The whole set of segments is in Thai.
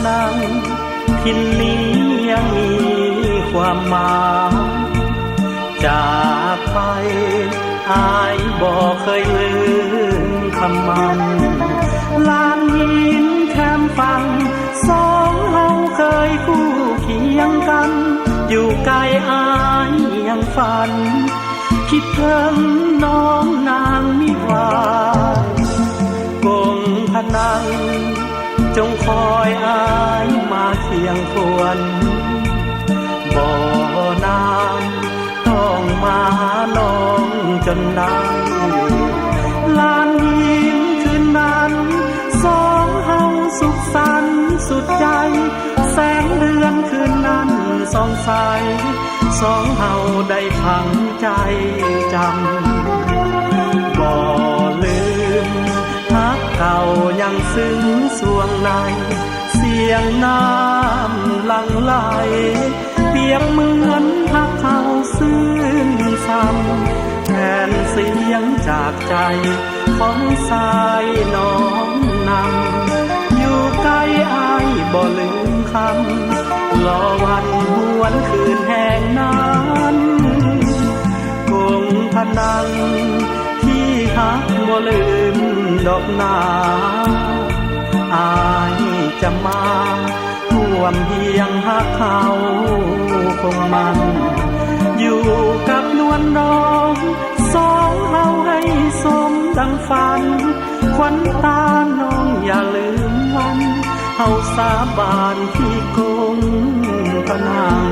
นังทินนี้ยังมีความหมายจากไปอายบอกเคยลืมคำมันลานหินแคมฟังสองเราเคยคู่เคียงกันอยู่ไกลอายยังฝันคิดถึงน้องนางมิวากงพนังจงคอยอายมาเคียงควรบ่อนานต้องมาหาน้องจนได้ลานหินคืนนั้นสองเฮาสุขสันต์สุดใจแสงเดือนคืนนั้นส่องใสสองเฮาได้พังใจจำบ่ลืมฮักเก่ายังซึ้งสวงในเสียงน้ำหลั่งไหลเปรียบเหมือนฮักเขาซึ้งซ้ำแทนเสียงจากใจของสายน้องนำอยู่ใกล้อายบ่ลืมคำรอวันหวนคืนแห่งนั้นคงพนังที่ฮักบ่ลืมดอกนาอายจะมาร่วมเพียงฮักเขาคงมันอยู่กับนวลน้องสองเฮาให้สมดังฝันขวัญตาน้องอย่าลืมวันเฮาสาบานที่คงพนัง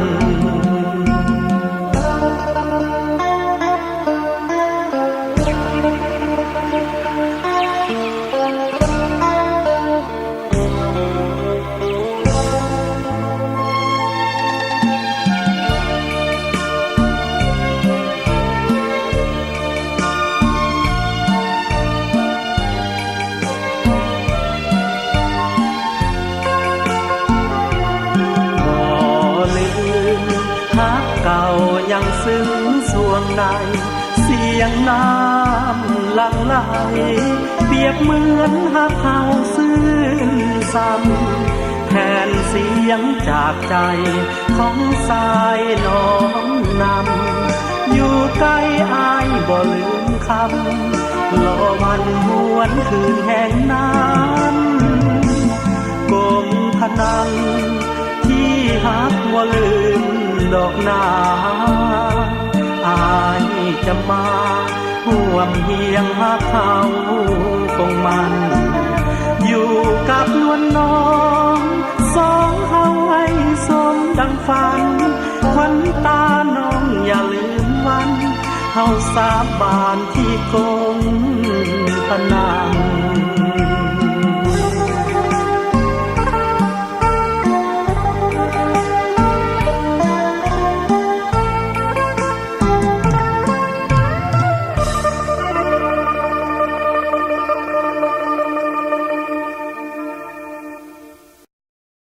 เก่ายังซึ้งสวงในเสียงน้ำหลั่งไหลเปรียบเหมือนฮักเขาซึ้งซ้ำแทนเสียงจากใจของสายน้องนำอยู่ใกล้อายบ่ลืมคำรอวันหวนคืนแห่งนั้นกลมพนังที่ฮักบ่ลืมดอกนาอายจะมาร่วมเพียงฮักเขาคงมันอยู่กับนวลน้องสองเฮาให้สมดังฝันขวัญตาน้องอย่าลืมวันเฮาสาบานที่คงพนัง